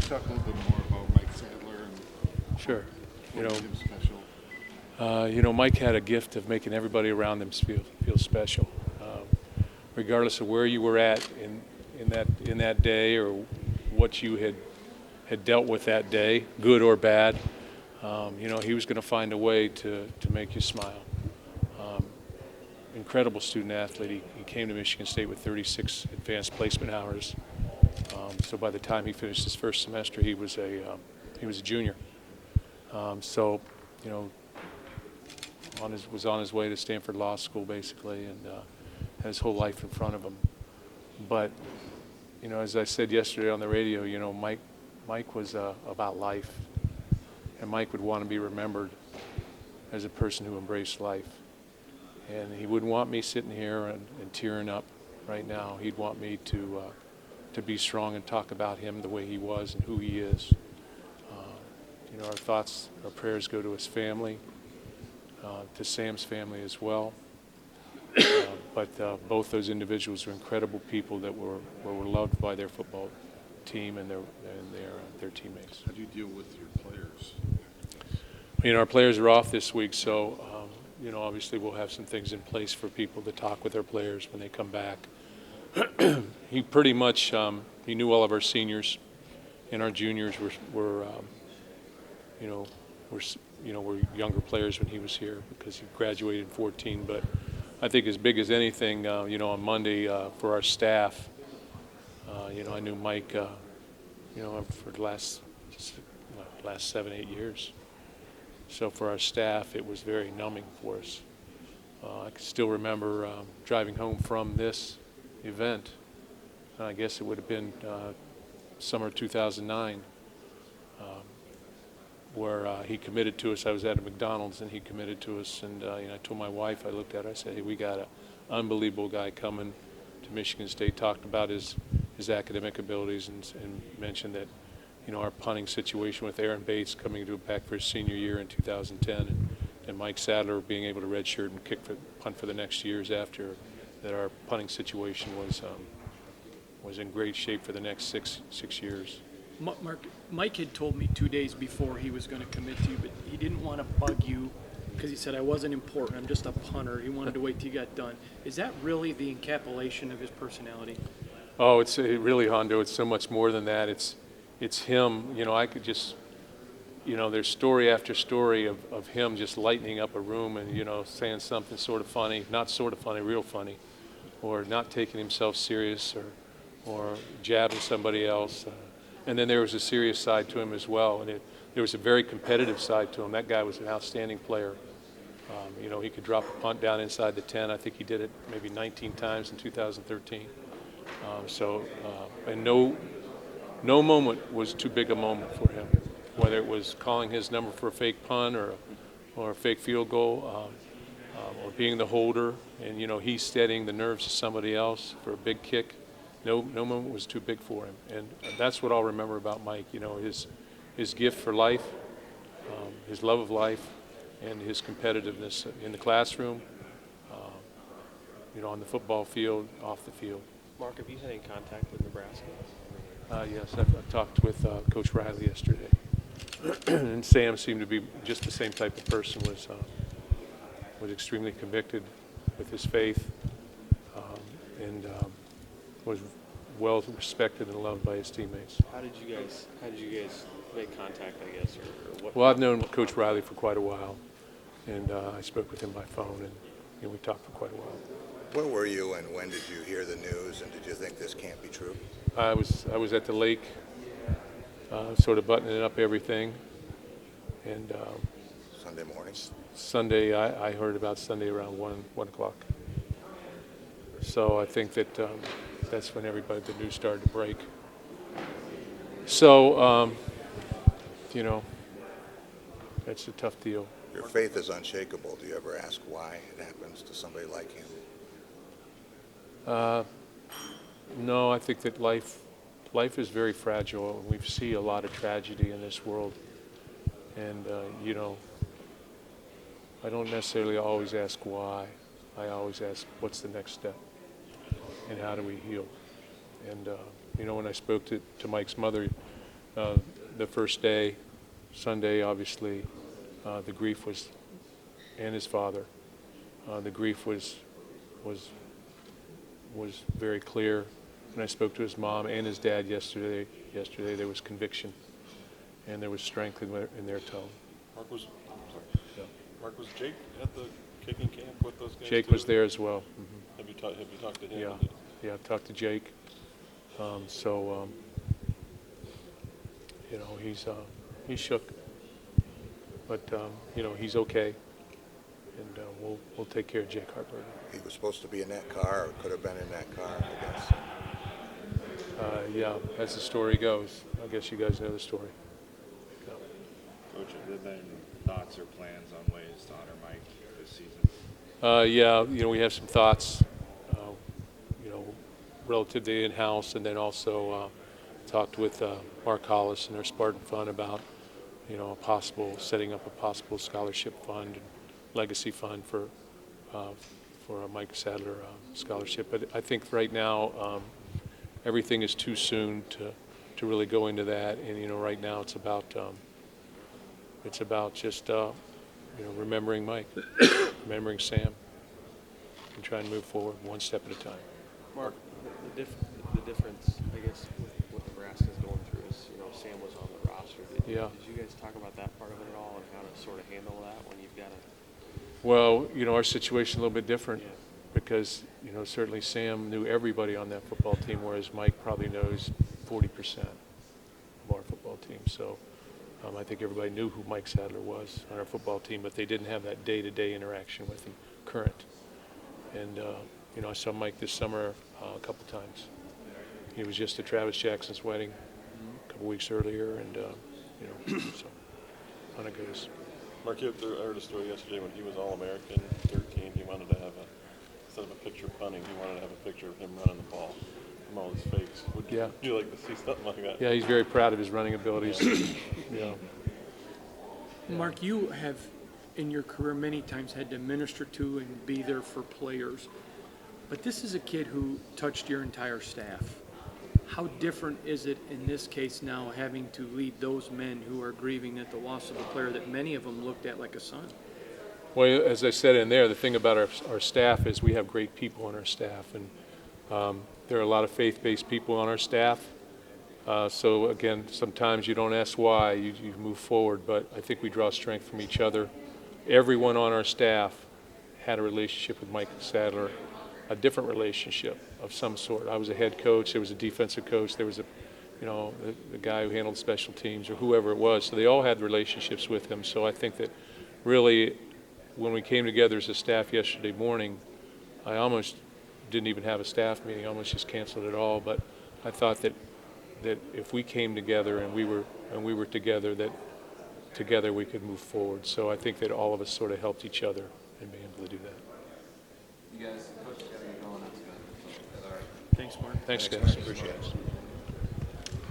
talk a little bit more about Mike Sadler and Sure. what made him special? Mike had a gift of making everybody around him feel special, regardless of where you were at in that day or what you had dealt with that day, good or bad. He was going to find a way to make you smile. Incredible student athlete. He came to Michigan State with 36 advanced placement hours. So by the time he finished his first semester, he was a junior. Was on his way to Stanford Law School basically, and had his whole life in front of him. But as I said yesterday on the radio, Mike was about life, and Mike would want to be remembered as a person who embraced life. And he wouldn't want me sitting here and tearing up right now. He'd want me to be strong and talk about him the way he was and who he is. Our thoughts, our prayers go to his family, to Sam's family as well. But both those individuals were incredible people that were loved by their football team and their teammates. How do you deal with your players? Our players are off this week, so obviously we'll have some things in place for people to talk with their players when they come back. He pretty much he knew all of our seniors, and our juniors were younger players when he was here because he graduated in 14. But I think as big as anything, on Monday for our staff, I knew Mike, for the last 7-8 years. So for our staff, it was very numbing for us. I can still remember driving home from this event, and I guess it would have been summer 2009, where he committed to us. I was at a McDonald's, and he committed to us. And I told my wife, I looked at her, I said, hey, we got an unbelievable guy coming to Michigan State, talked about his academic abilities and mentioned that, our punting situation with Aaron Bates coming back for his senior year in 2010 and Mike Sadler being able to redshirt and punt for the next years after, that our punting situation was in great shape for the next six years. Mark, Mike had told me 2 days before he was going to commit to you, but he didn't want to bug you because he said, I wasn't important, I'm just a punter. He wanted to wait till you got done. Is that really the encapsulation of his personality? Oh, it's really, Hondo. It's so much more than that. It's him. I could just, there's story after story of him just lightening up a room and, saying something sort of funny, not sort of funny, real funny, or not taking himself serious or jabbing somebody else. And then there was a serious side to him as well. And there was a very competitive side to him. That guy was an outstanding player. He could drop a punt down inside the 10. I think he did it maybe 19 times in 2013. And no moment was too big a moment for him, whether it was calling his number for a fake punt or a fake field goal, or being the holder, and he's steadying the nerves of somebody else for a big kick. No moment was too big for him, and that's what I'll remember about Mike. His gift for life, his love of life, and his competitiveness in the classroom, on the football field, off the field. Mark, have you had any contact with Nebraska? Yes, I've talked with Coach Riley yesterday, and Sam seemed to be just the same type of person. Was extremely convicted with his faith, and was well respected and loved by his teammates. How did you guys make contact, I guess, or what? Well, I've known Coach Riley for quite a while, and I spoke with him by phone, and we talked for quite a while. Where were you and when did you hear the news, and did you think this can't be true? I was at the lake, sort of buttoning up everything, and Sunday morning? Sunday, I heard about Sunday around 1 o'clock. So I think that that's when the news started to break. So, that's a tough deal. Your faith is unshakable. Do you ever ask why it happens to somebody like him? No, I think that life is very fragile, and we see a lot of tragedy in this world. And, I don't necessarily always ask why. I always ask, what's the next step? And how do we heal? And, when I spoke to Mike's mother the first day, Sunday, obviously, the grief was, and his father, the grief was very clear. And I spoke to his mom and his dad yesterday. Yesterday there was conviction, and there was strength in their tone. Mark was, Yeah. Mark, was Jake at the kicking camp with those guys Jake too? was there as well. Mhm. Have you talked to him? Yeah, yeah. I've talked to Jake. You know, he's shook, but you know, he's okay, and we'll take care of Jake Hartberger. He was supposed to be in that car, or could have been in that car, I guess. Yeah, as the story goes. I guess you guys know the story. Yeah. Coach, have there been thoughts or plans on ways to honor Mike this season? Yeah, you know, we have some thoughts, you know, relative to in-house, and then also talked with Mark Hollis and our Spartan Fund about, you know, setting up a possible scholarship fund, and legacy fund for a Mike Sadler scholarship. But I think right now everything is too soon to really go into that, and you know, right now it's about just you know, remembering Mike, remembering Sam, and trying to move forward one step at a time. Mark, the difference, I guess, with what Nebraska's going through is, you know, Sam was on the roster. Did you guys talk about that part of it at all, and how to sort of handle that when you've got to? Well, you know, our situation a little bit different, Yeah. because, you know, certainly Sam knew everybody on that football team, whereas Mike probably knows 40% of our football team. So I think everybody knew who Mike Sadler was on our football team, but they didn't have that day-to-day interaction with him current. And, you know, I saw Mike this summer a couple times. He was just at Travis Jackson's wedding a couple weeks earlier, and, you know, so on it goes. Mark, I heard a story yesterday when he was All-American, 13. He wanted to have instead of a picture punting, he wanted to have a picture of him running the ball from all his fakes. Would you like to see something like that? Yeah, he's very proud of his running abilities. Yeah. Mark, you have, in your career, many times had to minister to and be there for players. But this is a kid who touched your entire staff. How different is it in this case now, having to lead those men who are grieving at the loss of a player that many of them looked at like a son? Well, as I said in there, the thing about our staff is we have great people on our staff, and there are a lot of faith-based people on our staff. So again, sometimes you don't ask why, you move forward, but I think we draw strength from each other. Everyone on our staff had a relationship with Mike Sadler, a different relationship of some sort. I was a head coach, there was a defensive coach, there was a, you know, the guy who handled special teams, or whoever it was. So they all had relationships with him. So I think that really, when we came together as a staff yesterday morning, I almost didn't even have a staff meeting, I almost just canceled it all. But I thought that if we came together and we were together, that together we could move forward. So I think that all of us sort of helped each other in being able to do that. You guys, Coach, gotta get going. That's good. All right. Thanks, Mark. Thanks, guys. Appreciate it.